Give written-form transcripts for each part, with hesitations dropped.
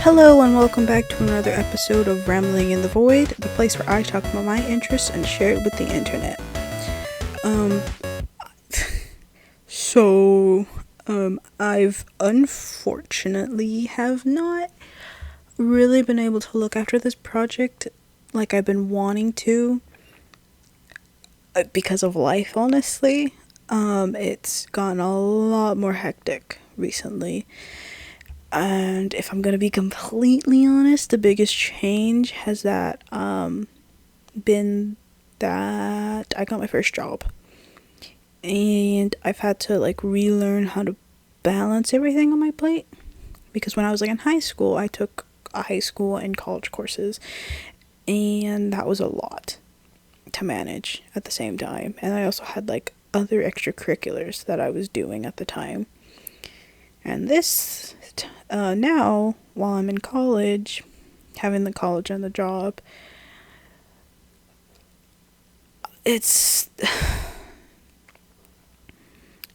Hello and welcome back to another episode of Rambling in the Void, the place where I talk about my interests and share it with the internet. Um, so, I've unfortunately have not really been able to look after this project like I've been wanting to because of life, honestly. It's gotten a lot more hectic recently. And if I'm gonna be completely honest, the biggest change has been that I got my first job. And I've had to relearn how to balance everything on my plate. Because when I was in high school, I took high school and college courses. And that was a lot to manage at the same time. And I also had other extracurriculars that I was doing at the time. And this, now, while I'm in college, having the college and the job, it's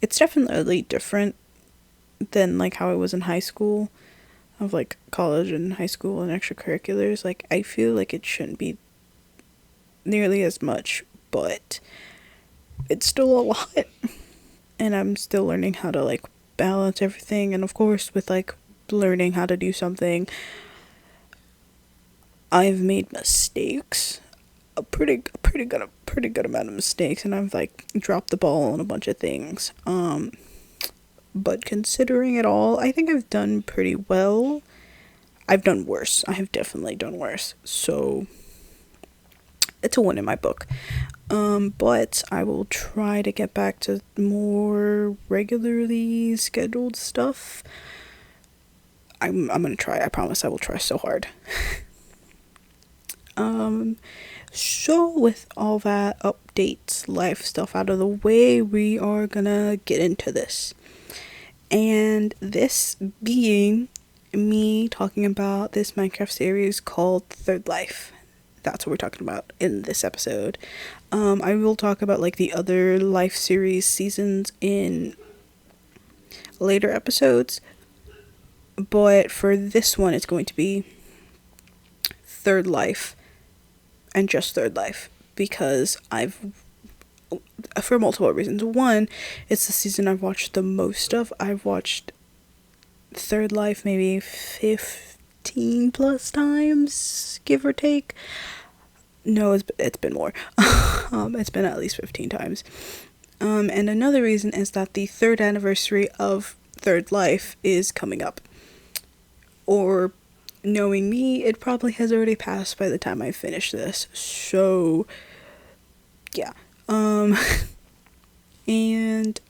definitely different than how I was in high school, of college and high school and extracurriculars. I feel like it shouldn't be nearly as much, but it's still a lot. And I'm still learning how to balance everything, and of course with learning how to do something, I've made mistakes, a pretty good amount of mistakes, and I've dropped the ball on a bunch of things. But considering it all, I think I've done pretty well. I've done worse. I have definitely done worse. So it's a win in my book. But I will try to get back to more regularly scheduled stuff. I'm gonna try. I promise I will try so hard. So with all that updates, life stuff out of the way, we are gonna get into this. And this being me talking about this Minecraft series called Third Life. That's what we're talking about in this episode. I will talk about the other Life series seasons in later episodes, but for this one it's going to be Third Life and just Third Life, because for multiple reasons. One, it's the season I've watched the most of. I've watched Third Life maybe 15 plus times, give or take. No, it's been more. It's been at least 15 times. And another reason is that the 3rd anniversary of Third Life is coming up. Or, knowing me, it probably has already passed by the time I finish this. So, yeah. And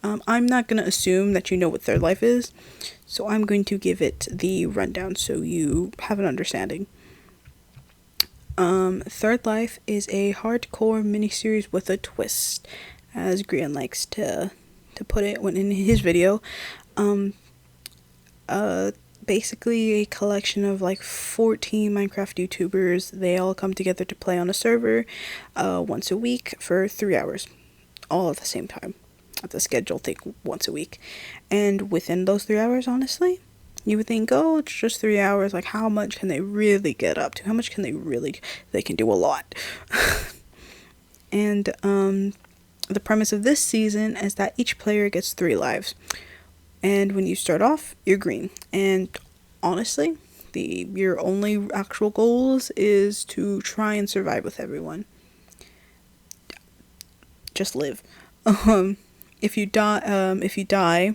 I'm not going to assume that you know what Third Life is. So I'm going to give it the rundown so you have an understanding. Third Life is a hardcore miniseries with a twist, as Grian likes to put it when in his video. Basically a collection of 14 Minecraft YouTubers. They all come together to play on a server once a week for 3 hours, all at the same time. At the scheduled thing once a week. And within those 3 hours, honestly, you would think, oh, it's just 3 hours. How much can they really get up to? How much can they can do a lot. And the premise of this season is that each player gets 3 lives. And when you start off, you're green. And honestly, your only actual goals is to try and survive with everyone. Just live. If you die,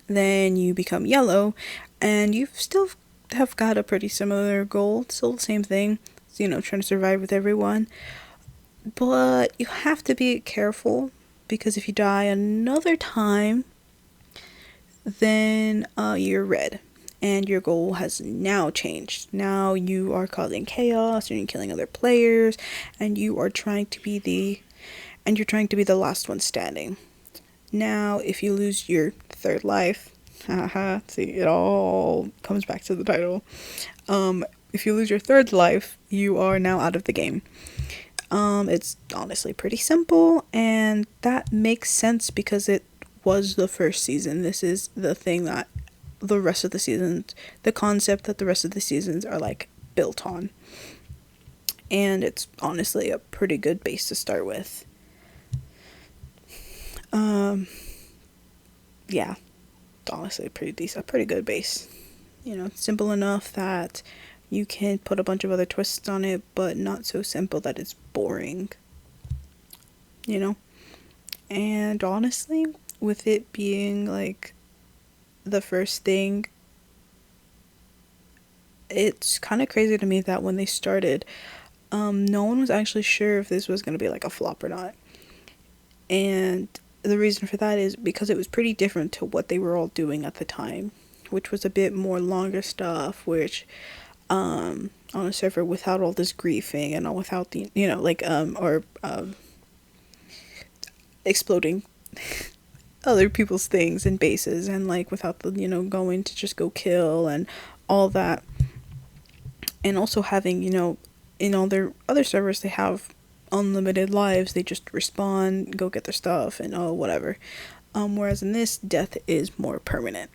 then you become yellow, and you still have got a pretty similar goal. It's still the same thing. It's, trying to survive with everyone. But you have to be careful, because if you die another time, then you're red. And your goal has now changed. Now you are causing chaos, and you're killing other players, and you are trying to be the last one standing. Now, if you lose your 3rd life, see, it all comes back to the title. If you lose your 3rd life, you are now out of the game. It's honestly pretty simple, and that makes sense because it was the first season. This is the thing that the rest of the seasons, the concept that the rest of the seasons are like built on. And it's honestly a pretty good base to start with. Yeah, honestly a pretty good base. You know, simple enough that you can put a bunch of other twists on it, but not so simple that it's boring. You know? And honestly, with it being like the first thing, it's kind of crazy to me that when they started, no one was actually sure if this was going to be like a flop or not. And the reason for that is because it was pretty different to what they were all doing at the time, which was a bit more longer stuff, which on a server without all this griefing and all without the, you know, like or exploding other people's things and bases, and like without the, you know, going to just go kill and all that. And also having, you know, in all their other servers they have unlimited lives, they just respawn, go get their stuff, and oh whatever. Whereas in this, death is more permanent,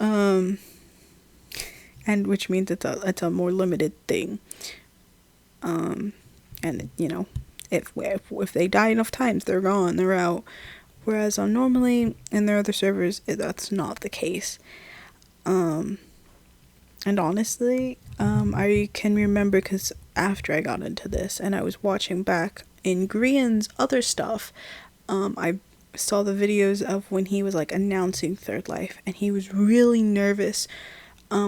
and which means it's a more limited thing. And you know, if they die enough times, they're gone, they're out. Whereas on normally in their other servers, that's not the case. And honestly, I can remember because after I got into this and I was watching back in Grian's other stuff, I saw the videos of when he was like announcing Third Life, and he was really nervous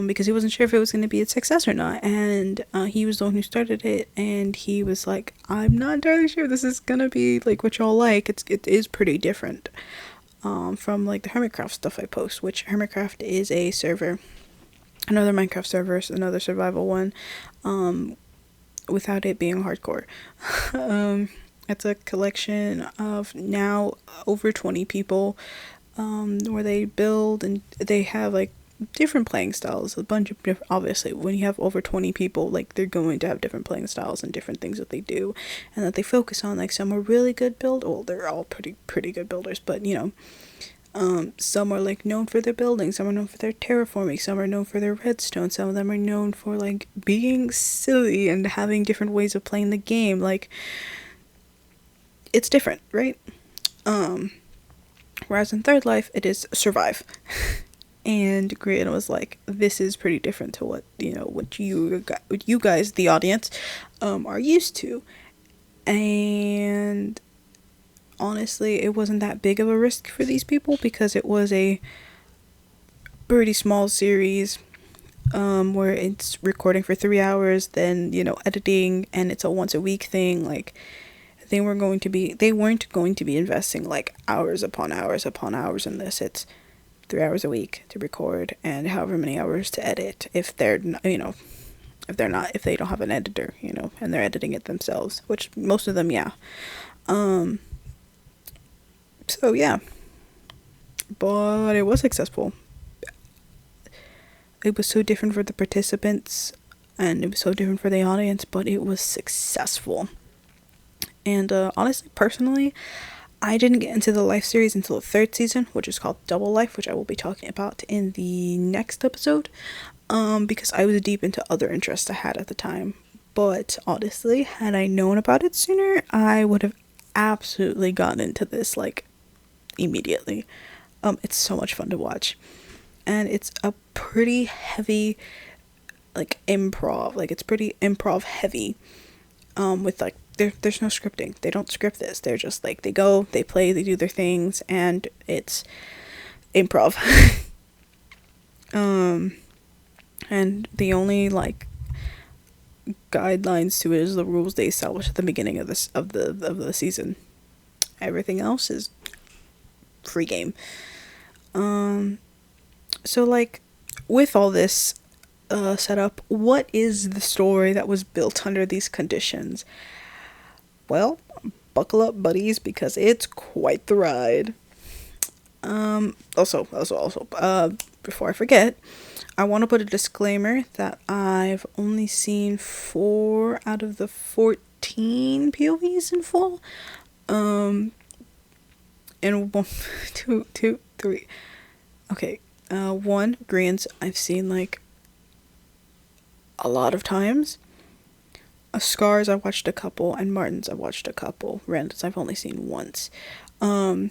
because he wasn't sure if it was going to be a success or not. And he was the one who started it, and he was like, I'm not entirely sure this is going to be like what y'all like. It is pretty different from like the Hermitcraft stuff I post, which Hermitcraft is a server, another Minecraft server, another survival one, without it being hardcore. It's a collection of now over 20 people, where they build and they have like different playing styles, a bunch of different, obviously when you have over 20 people, like they're going to have different playing styles and different things that they do and that they focus on. Like some are really good build, well they're all pretty good builders, but you know, some are like known for their building, some are known for their terraforming, some are known for their redstone, some of them are known for like being silly and having different ways of playing the game. Like it's different, right? Whereas in Third Life it is survive. And Grian was like, this is pretty different to what, you know, what you guys, the audience, are used to. And honestly, it wasn't that big of a risk for these people because it was a pretty small series, where it's recording for 3 hours, then, you know, editing, and it's a once a week thing. Like they weren't going to be investing like hours upon hours upon hours in this. It's 3 hours a week to record and however many hours to edit if they're not, you know, if they don't have an editor, you know, and they're editing it themselves, which most of them, yeah. So yeah, but it was successful. It was so different for the participants and it was so different for the audience, but it was successful. And honestly, personally, I didn't get into the Life series until the 3rd season, which is called Double Life, which I will be talking about in the next episode, because I was deep into other interests I had at the time. But honestly, had I known about it sooner, I would have absolutely gotten into this, like, immediately. It's so much fun to watch. And it's a pretty heavy, like, improv. Like, it's pretty improv heavy, with, like, there's no scripting. They don't script this. They're just like, they go, they play, they do their things, and it's improv. And the only like guidelines to it is the rules they establish at the beginning of the season. Everything else is free game. So like with all this setup, what is the story that was built under these conditions? Well, buckle up, buddies, because it's quite the ride. Also, before I forget, I want to put a disclaimer that I've only seen 4 out of the 14 POVs in full. And 1, 2, 2, 3. Okay. One, Greens I've seen like a lot of times. Scars I watched a couple, and Martins I watched a couple. Randoms I've only seen once. Um,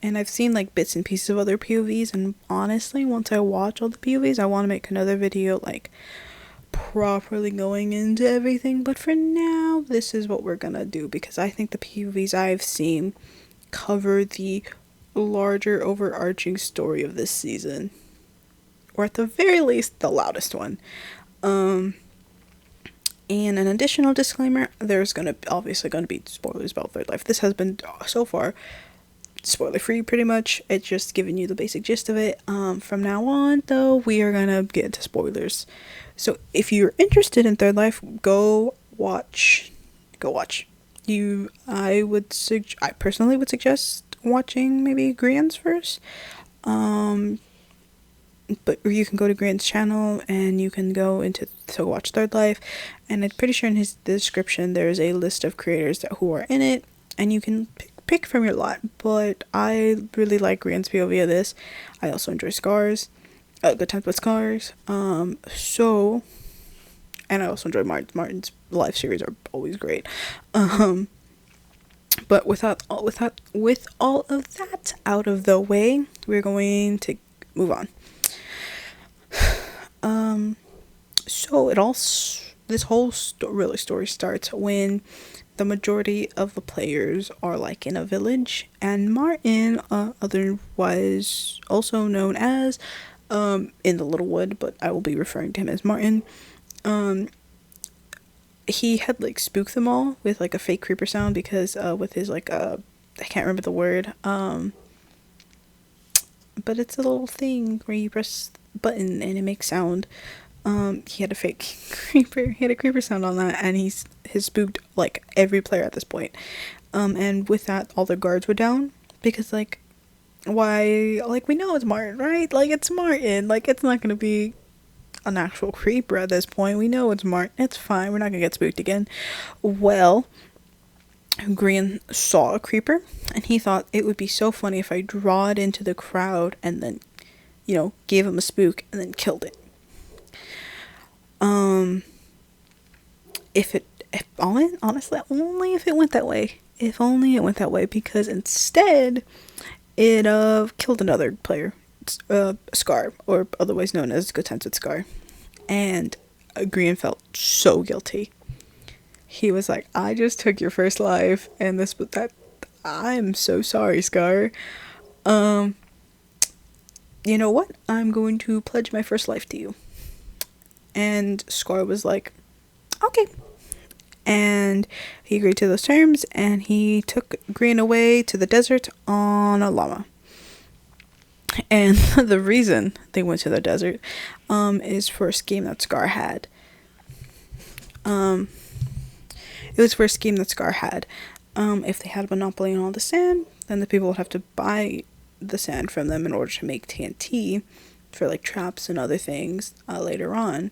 and I've seen like bits and pieces of other POVs, and honestly, once I watch all the POVs, I want to make another video like properly going into everything. But for now, this is what we're gonna do because I think the POVs I've seen cover the larger overarching story of this season, or at the very least the loudest one. And an additional disclaimer, there's obviously gonna be spoilers about Third Life. This has been so far spoiler free pretty much. It's just giving you the basic gist of it. From now on though, we are gonna get into spoilers. So if you're interested in Third Life, go watch. I personally would suggest watching maybe Grian's first. But you can go to Grant's channel and you can go to watch Third Life, and I'm pretty sure in his description there's a list of creators who are in it, and you can pick from your lot. But I really like Grant's POV of this. I also enjoy Scars, Good Times with Scars. And I also enjoy Martin's live series are always great. But with all of that out of the way, we're going to move on. So this whole story starts when the majority of the players are like in a village, and Martin, otherwise also known as in the Little Wood, but I will be referring to him as Martin. He had like spooked them all with like a fake creeper sound because with his like I can't remember the word, but it's a little thing where you press the button and it makes sound. He had a fake creeper. He had a creeper sound on that, and he's spooked like every player at this point. And with that, all the guards were down because like, why? Like, we know it's Martin, right? Like, it's Martin. Like, it's not gonna be an actual creeper at this point. We know it's Martin. It's fine. We're not gonna get spooked again. Well, Grian saw a creeper, and he thought it would be so funny if I draw it into the crowd and then, gave him a spook and then killed it. Honestly, only if it went that way. If only it went that way, because instead, it killed another player, Scar, or otherwise known as Good Times with Scar. And Grian felt so guilty. He was like, I just took your first life, and I'm so sorry, Scar. You know what? I'm going to pledge my first life to you. And Scar was like, okay. And he agreed to those terms, and he took Grian away to the desert on a llama. And the reason they went to the desert is for a scheme that Scar had. It was for a scheme that Scar had. If they had a monopoly on all the sand, then the people would have to buy the sand from them in order to make TNT for like traps and other things later on.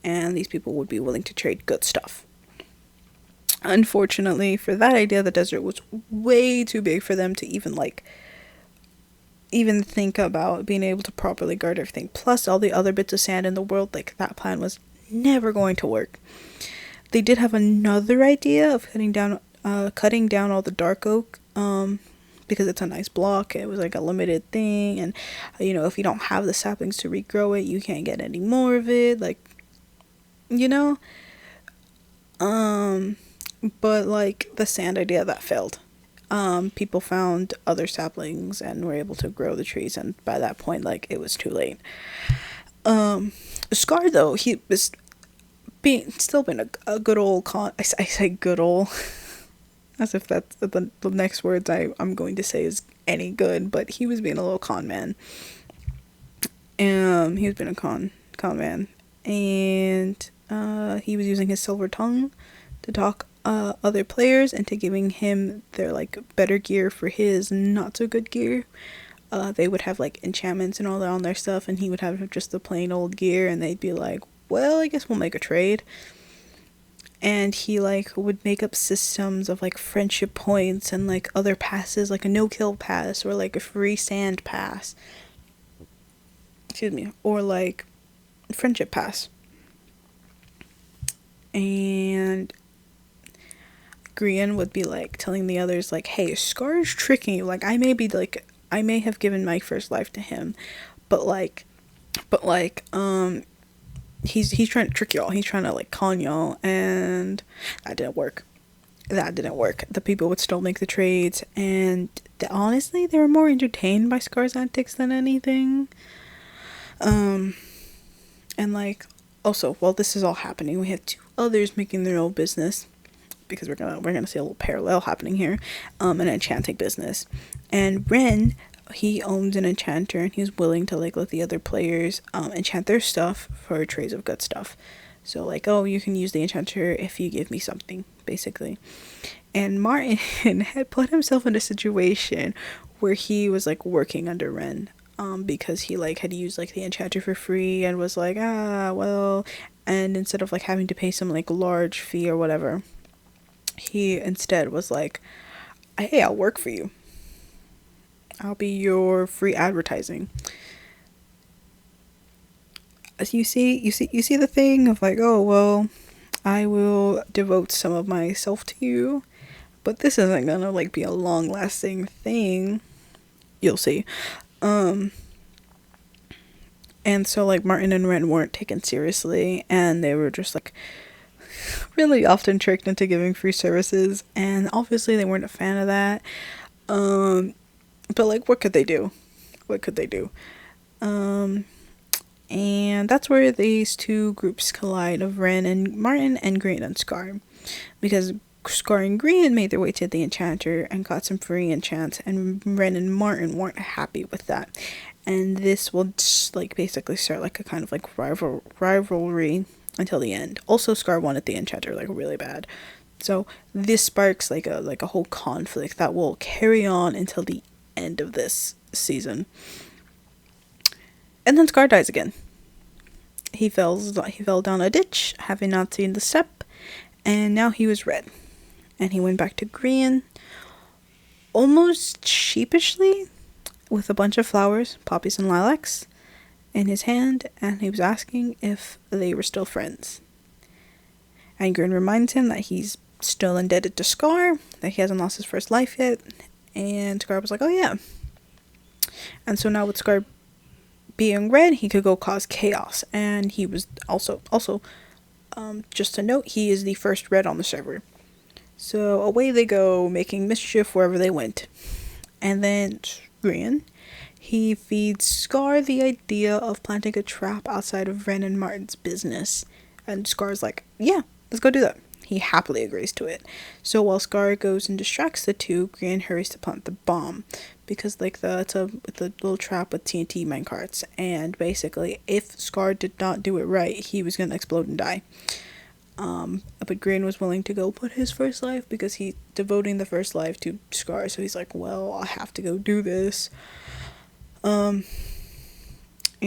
And these people would be willing to trade good stuff. Unfortunately, for that idea, the desert was way too big for them to even think about being able to properly guard everything. Plus, all the other bits of sand in the world, like, that plan was never going to work. They did have another idea of cutting down all the dark oak, because it's a nice block. It was like a limited thing, and if you don't have the saplings to regrow it, you can't get any more of it. But like the sand idea, that failed. People found other saplings and were able to grow the trees, and by that point, like, it was too late. Scar, though, he was still been a good old con. I say good old as if that's the next words I'm going to say is any good, but he was being a little con man. He was being a con man, and he was using his silver tongue to talk other players into giving him their like better gear for his not so good gear. They would have like enchantments and all that on their stuff, and he would have just the plain old gear, and they'd be like, well, I guess we'll make a trade. And he like would make up systems of like friendship points and like other passes, like a no-kill pass or like a free sand pass. excuse me, or like friendship pass. And Grian would be like telling the others like, hey, Scar is tricking you. Like, I may have given my first life to him, but he's trying to trick y'all. He's trying to like con y'all, and that didn't work. The people would still make the trades, and honestly, they were more entertained by Scar's antics than anything. And like, also, while this is all happening, we have two others making their own business, because we're gonna see a little parallel happening here. An enchanting business, and Ren, he owns an enchanter, and he's willing to like let the other players enchant their stuff for trades of good stuff. So like, oh, you can use the enchanter if you give me something, basically. And Martin had put himself in a situation where he was like working under Ren, because he like had used like the enchanter for free and was like, well, and instead of like having to pay some like large fee or whatever, he instead was like, hey, I'll work for you. I'll be your free advertising. As you see the thing of like, oh, well, I will devote some of myself to you, but this isn't gonna like be a long lasting thing. You'll see. And so like Martin and Ren weren't taken seriously, and they were just like really often tricked into giving free services, and obviously they weren't a fan of that. But like, what could they do? And that's where these two groups collide, of Ren and Martin, and Grian and Scar, because Scar and Grian made their way to the enchanter and got some free enchants, and Ren and Martin weren't happy with that, and this will just like basically start like a kind of like rivalry until the end. Also, Scar wanted the enchanter like really bad, so this sparks like a whole conflict that will carry on until the end of this season. And then Scar dies again. He fell down a ditch, having not seen the step, and now he was red. And he went back to Grian, almost sheepishly, with a bunch of flowers, poppies and lilacs, in his hand, and he was asking if they were still friends. And Grian reminds him that he's still indebted to Scar, that he hasn't lost his first life yet, and Scar was like, oh yeah. And so now with Scar being red, he could go cause chaos, and he was also just to note, he is the first red on the server. So away they go, making mischief wherever they went. And then Grian, he feeds Scar the idea of planting a trap outside of Ren and Martin's business, and Scar's like, yeah, let's go do that. He happily agrees to it. So while Scar goes and distracts the two, Grian hurries to plant the bomb, because like it's a little trap with TNT minecarts, and basically if Scar did not do it right, he was gonna explode and die. But Grian was willing to go put his first life, because he's devoting the first life to Scar, so he's like, well, I have to go do this. And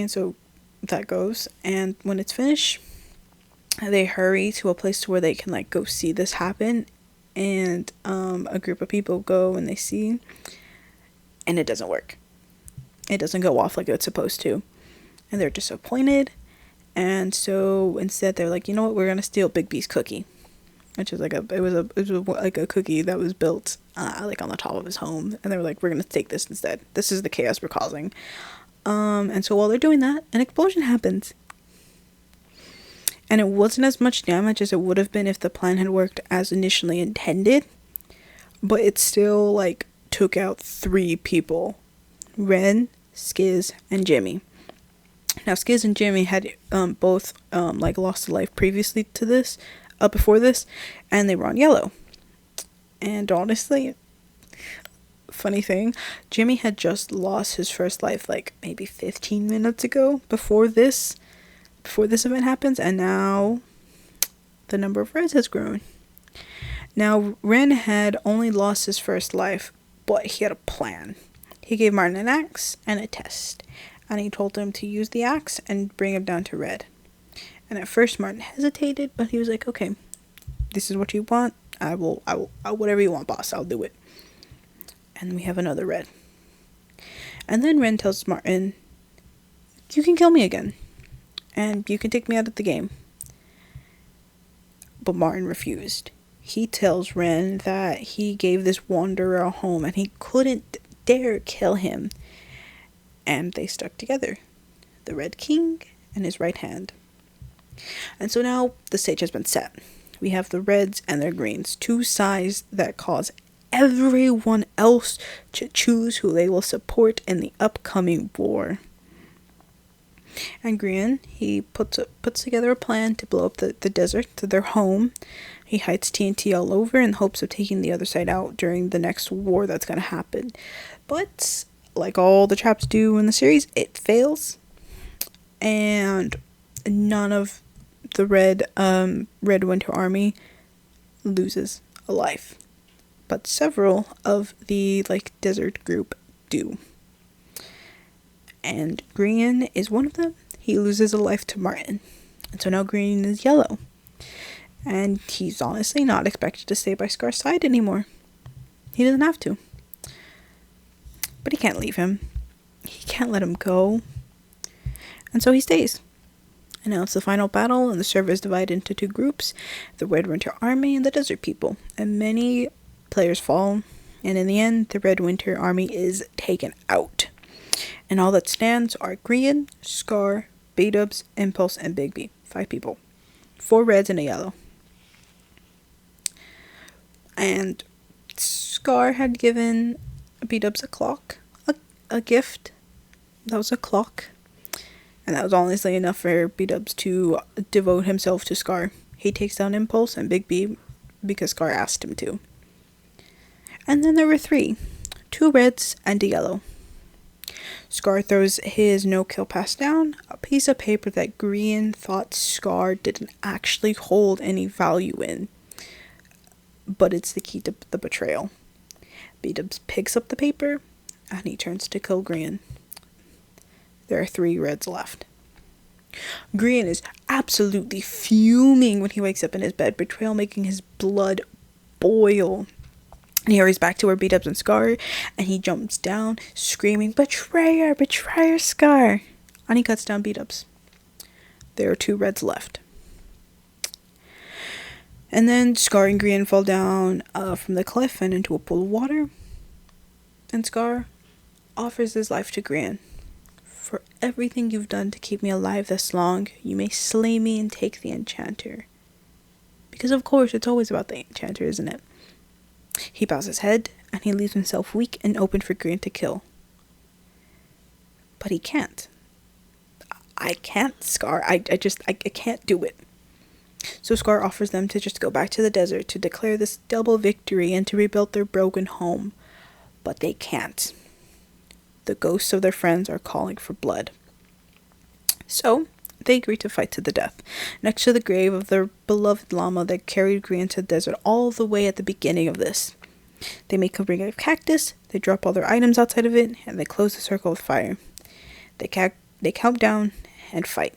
so that goes, and when it's finished, they hurry to a place where they can like go see this happen, and a group of people go and they see, and it doesn't work. It doesn't go off like it's supposed to, and they're disappointed. And so instead they're like, you know what, we're gonna steal Big B's cookie, which is like it was like a cookie that was built like on the top of his home, and they were like, we're gonna take this instead. This is the chaos we're causing. And so while they're doing that, an explosion happens. And it wasn't as much damage as it would have been if the plan had worked as initially intended, but it still like took out 3 people: Ren, Skiz, and Jimmy. Now Skiz and Jimmy had both like lost a life previously to this, before this, and they were on yellow. And honestly, funny thing, Jimmy had just lost his first life like maybe 15 minutes ago before this event happens, and now the number of reds has grown. Now Ren had only lost his first life, but he had a plan. He gave Martin an axe and a test, and he told him to use the axe and bring him down to red. And at first Martin hesitated, but he was like, okay, this is what you want, I will whatever you want, boss, I'll do it. And we have another red. And then Ren tells Martin, you can kill me again, and you can take me out of the game. But Martin refused. He tells Ren that he gave this wanderer a home and he couldn't dare kill him. And they stuck together, the Red King and his right hand. And so now the stage has been set. We have the Reds and their Greens, two sides that cause everyone else to choose who they will support in the upcoming war. And Green, he puts together a plan to blow up the desert to their home. He hides TNT all over in hopes of taking the other side out during the next war that's going to happen. But, like all the traps do in the series, it fails. And none of the Red Winter Army loses a life. But several of the, desert group do. And Green is one of them. He loses a life to Martin. And so now Green is yellow. And he's honestly not expected to stay by Scar's side anymore. He doesn't have to. But he can't leave him. He can't let him go. And so he stays. And now it's the final battle, and the server is divided into two groups. The Red Winter Army and the Desert People. And many players fall. And in the end, the Red Winter Army is taken out. And all that stands are Green, Scar, B-Dubs, Impulse, and Big B. 5 people. 4 reds and a yellow. And Scar had given B-Dubs a clock. A gift. That was a clock. And that was honestly enough for B-Dubs to devote himself to Scar. He takes down Impulse and Big B because Scar asked him to. And then there were 3. 2 reds and a yellow. Scar throws his no-kill pass down, a piece of paper that Green thought Scar didn't actually hold any value in. But it's the key to the betrayal. B-Dubs picks up the paper, and he turns to kill Green. There are 3 reds left. Green is absolutely fuming when he wakes up in his bed, betrayal making his blood boil. And he hurries back to where B-Dubs and Scar, and he jumps down, screaming, "Betrayer! Betrayer, Scar!" And he cuts down B-Dubs. There are 2 reds left. And then Scar and Green fall down from the cliff and into a pool of water. And Scar offers his life to Green. "For everything you've done to keep me alive this long, you may slay me and take the enchanter." Because of course, it's always about the enchanter, isn't it? He bows his head, and he leaves himself weak and open for Green to kill. But he can't. I can't, Scar. I can't do it. So Scar offers them to just go back to the desert to declare this double victory and to rebuild their broken home. But they can't. The ghosts of their friends are calling for blood. So they agree to fight to the death, next to the grave of their beloved llama that carried Green to the desert all the way at the beginning of this. They make a ring of cactus, they drop all their items outside of it, and they close the circle with fire. They count down and fight.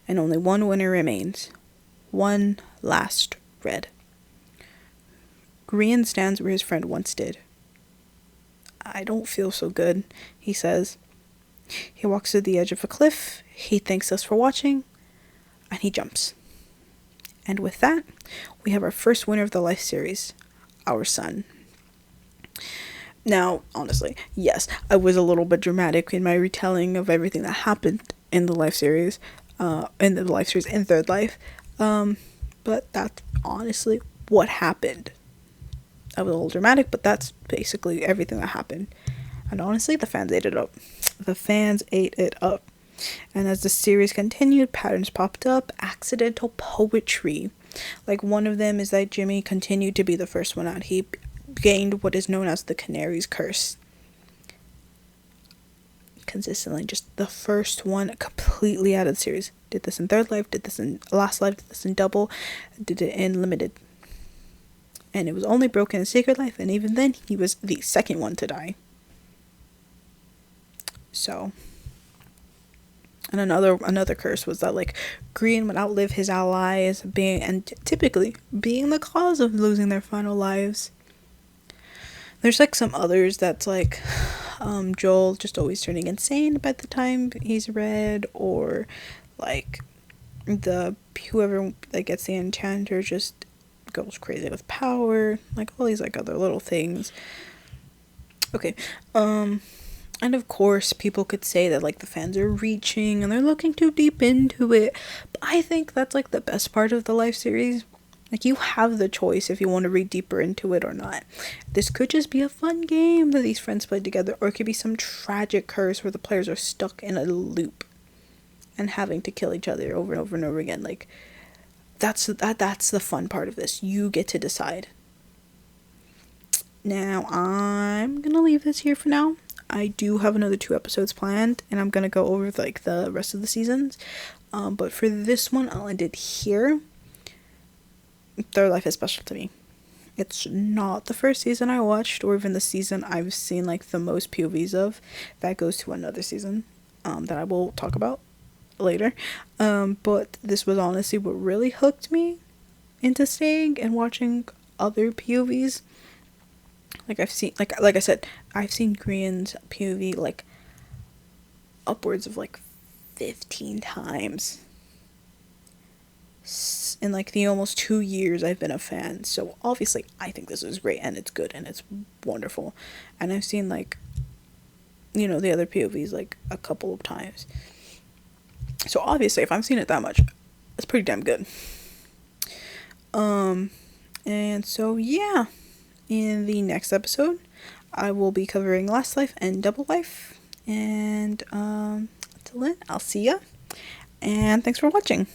And only one winner remains. One last red. Green stands where his friend once did. "I don't feel so good," he says. He walks to the edge of a cliff, he thanks us for watching, and he jumps. And with that, we have our first winner of the life series, our son. Now, honestly, yes, I was a little bit dramatic in my retelling of everything that happened in the life series, in Third Life, but that's honestly what happened. I was a little dramatic, but that's basically everything that happened. And honestly, the fans ate it up. The fans ate it up. And as the series continued, patterns popped up, accidental poetry. Like one of them is that Jimmy continued to be the first one out. He gained what is known as the Canary's Curse. Consistently, just the first one completely out of the series. Did this in Third Life, did this in Last Life, did this in Double, did it in Limited. And it was only broken in Secret Life, and even then, he was the second one to die. So, and another curse was that Green would outlive his allies, typically being the cause of losing their final lives. There's some others that's Joel just always turning insane by the time he's read, or like the whoever that gets the enchanter just goes crazy with power, like all these like other little things. Okay, and of course people could say that like the fans are reaching and they're looking too deep into it, but I think that's like the best part of the Life series. Like, you have the choice if you want to read deeper into it or not. This could just be a fun game that these friends play together, or it could be some tragic curse where the players are stuck in a loop and having to kill each other over and over and over again. Like, that's the fun part of this. You get to decide. Now, I'm gonna leave this here for now. I do have another 2 episodes planned, and I'm gonna go over like the rest of the seasons. But for this one, I'll end it here. Third Life is special to me. It's not the first season I watched, or even the season I've seen like the most POVs of. That goes to another season that I will talk about later. But this was honestly what really hooked me into staying and watching other POVs. Like, I've seen, like I said, I've seen Grian's POV like upwards of like 15 times in like the almost 2 years I've been a fan. So obviously I think this is great and it's good and it's wonderful. And I've seen like, you know, the other POVs like a couple of times. So obviously if I've seen it that much, it's pretty damn good. And so yeah, in the next episode I will be covering Last Life and Double Life. And until then, I'll see ya. And thanks for watching.